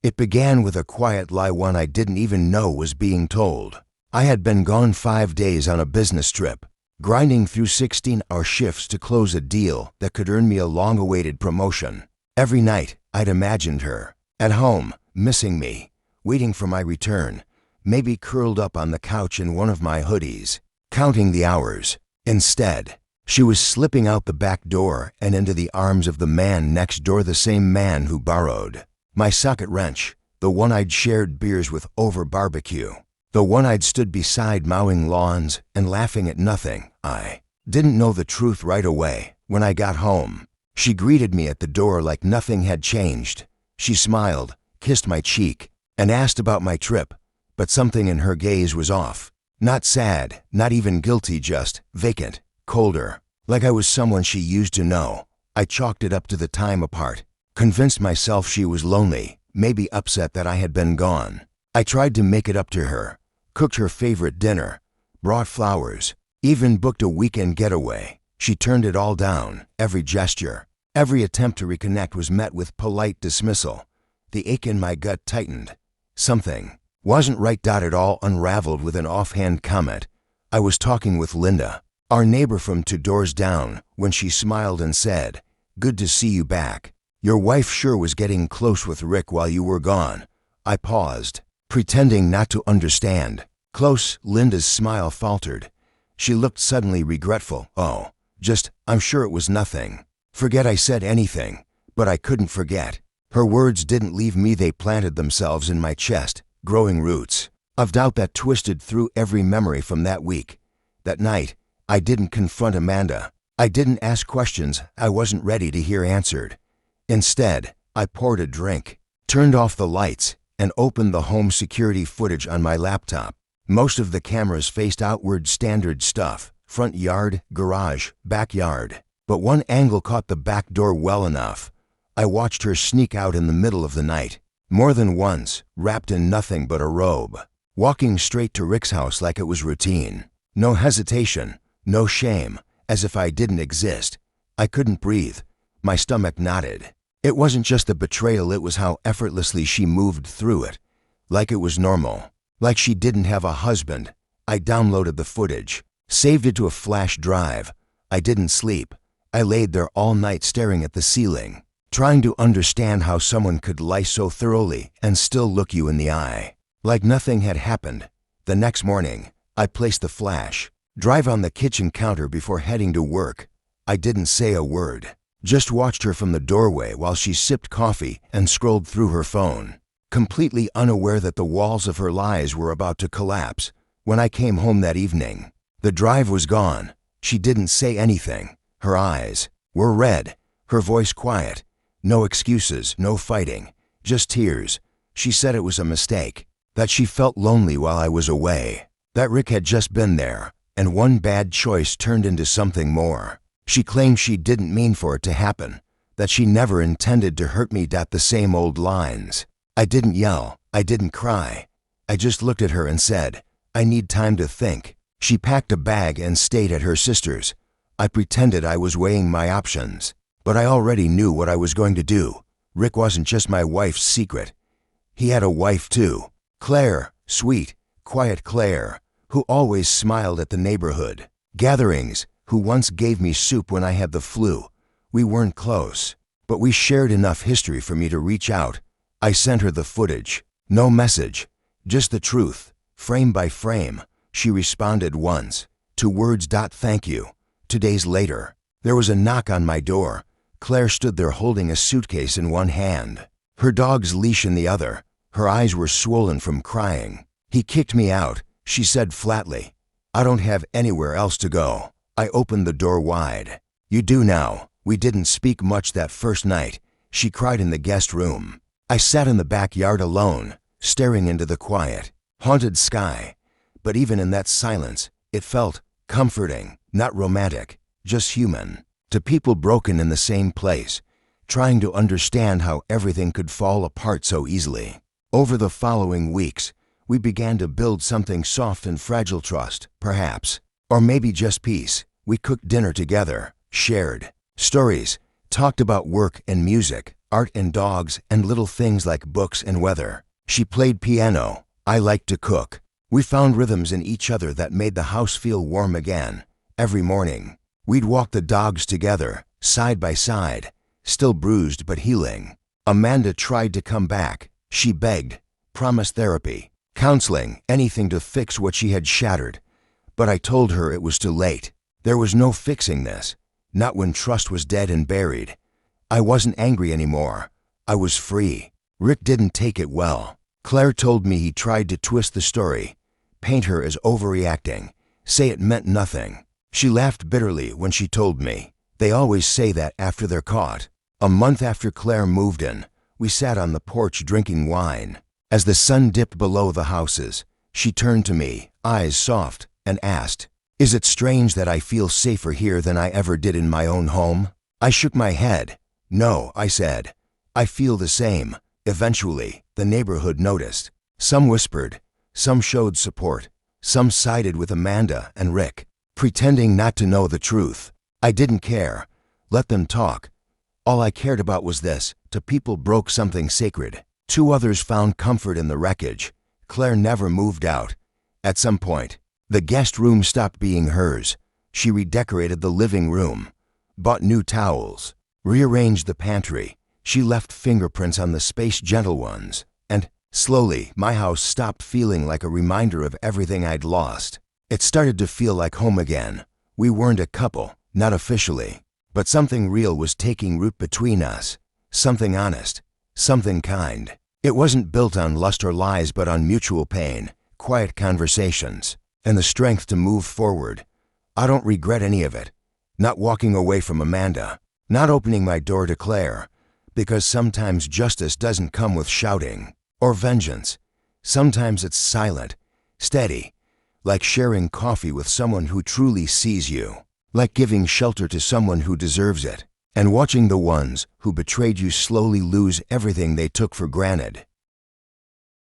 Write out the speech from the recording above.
It began with a quiet lie one I didn't even know was being told. I had been gone 5 days on a business trip, grinding through 16-hour shifts to close a deal that could earn me a long-awaited promotion. Every night, I'd imagined her, at home, missing me, waiting for my return, maybe curled up on the couch in one of my hoodies, counting the hours. Instead, she was slipping out the back door and into the arms of the man next door, the same man who borrowed my socket wrench, the one I'd shared beers with over barbecue, the one I'd stood beside mowing lawns and laughing at nothing. I didn't know the truth right away. When I got home, she greeted me at the door like nothing had changed. She smiled, kissed my cheek, and asked about my trip, but something in her gaze was off. Not sad, not even guilty, just vacant, colder, like I was someone she used to know. I chalked it up to the time apart, convinced myself she was lonely, maybe upset that I had been gone. I tried to make it up to her, cooked her favorite dinner, brought flowers, even booked a weekend getaway. She turned it all down. Every gesture, every attempt to reconnect was met with polite dismissal. The ache in my gut tightened. Something wasn't right. It all unraveled with an offhand comment. I was talking with Linda, our neighbor from 2 doors down, when she smiled and said, "Good to see you back. Your wife sure was getting close with Rick while you were gone." I paused, pretending not to understand. Close? Linda's smile faltered. She looked suddenly regretful. "Oh, I'm sure it was nothing." Forget I said anything, but I couldn't forget. Her words didn't leave me. They planted themselves in my chest, growing roots of doubt that twisted through every memory from that week. That night, I didn't confront Amanda. I didn't ask questions I wasn't ready to hear answered. Instead, I poured a drink, turned off the lights, and opened the home security footage on my laptop. Most of the cameras faced outward, standard stuff: front yard, garage, backyard. But one angle caught the back door well enough. I watched her sneak out in the middle of the night, more than once, wrapped in nothing but a robe, walking straight to Rick's house like it was routine. No hesitation, no shame, as if I didn't exist. I couldn't breathe. My stomach knotted. It wasn't just the betrayal, it was how effortlessly she moved through it, like it was normal, like she didn't have a husband. I downloaded the footage, saved it to a flash drive. I didn't sleep. I laid there all night staring at the ceiling, trying to understand how someone could lie so thoroughly and still look you in the eye, like nothing had happened. The next morning, I placed the flash drive on the kitchen counter before heading to work. I didn't say a word, just watched her from the doorway while she sipped coffee and scrolled through her phone, completely unaware that the walls of her lies were about to collapse. When I came home that evening, the drive was gone. She didn't say anything. Her eyes were red, her voice quiet. No excuses, no fighting, just tears. She said it was a mistake, that she felt lonely while I was away, that Rick had just been there, and one bad choice turned into something more. She claimed she didn't mean for it to happen, that she never intended to hurt me. The same old lines. I didn't yell, I didn't cry. I just looked at her and said, "I need time to think." She packed a bag and stayed at her sister's. I pretended I was weighing my options, but I already knew what I was going to do. Rick wasn't just my wife's secret. He had a wife too. Claire, sweet, quiet Claire, who always smiled at the neighborhood gatherings, who once gave me soup when I had the flu. We weren't close, but we shared enough history for me to reach out. I sent her the footage. No message, just the truth, frame by frame. She responded once, 2 words. "Thank you." 2 days later, there was a knock on my door. Claire stood there holding a suitcase in one hand, her dog's leash in the other. Her eyes were swollen from crying. "He kicked me out," she said flatly. "I don't have anywhere else to go." I opened the door wide. "You do now." We didn't speak much that first night. She cried in the guest room. I sat in the backyard alone, staring into the quiet, haunted sky. But even in that silence, it felt comforting, not romantic, just human. To people broken in the same place, trying to understand how everything could fall apart so easily. Over the following weeks, we began to build something soft and fragile: trust, perhaps. Or maybe just peace. We cooked dinner together, shared stories, talked about work and music, art and dogs and little things like books and weather. She played piano. I liked to cook. We found rhythms in each other that made the house feel warm again. Every morning, we'd walk the dogs together, side by side, still bruised but healing. Amanda tried to come back. She begged, promised therapy, counseling, anything to fix what she had shattered. But I told her it was too late. There was no fixing this, not when trust was dead and buried. I wasn't angry anymore. I was free. Rick didn't take it well. Claire told me he tried to twist the story, paint her as overreacting, say it meant nothing. She laughed bitterly when she told me. They always say that after they're caught. A month after Claire moved in, we sat on the porch drinking wine. As the sun dipped below the houses, she turned to me, eyes soft, and asked, "Is it strange that I feel safer here than I ever did in my own home?" I shook my head. "No," I said. "I feel the same." Eventually, the neighborhood noticed. Some whispered, some showed support, some sided with Amanda and Rick, pretending not to know the truth. I didn't care. Let them talk. All I cared about was this: two people broke something sacred. 2 others found comfort in the wreckage. Claire never moved out. At some point, the guest room stopped being hers. She redecorated the living room, bought new towels, rearranged the pantry. She left fingerprints on the Space Gentle ones. And, slowly, my house stopped feeling like a reminder of everything I'd lost. It started to feel like home again. We weren't a couple, not officially. But something real was taking root between us. Something honest. Something kind. It wasn't built on lust or lies, but on mutual pain, quiet conversations, and the strength to move forward. I don't regret any of it. Not walking away from Amanda. Not opening my door to Claire. Because sometimes justice doesn't come with shouting or vengeance. Sometimes it's silent, steady, like sharing coffee with someone who truly sees you, like giving shelter to someone who deserves it, and watching the ones who betrayed you slowly lose everything they took for granted.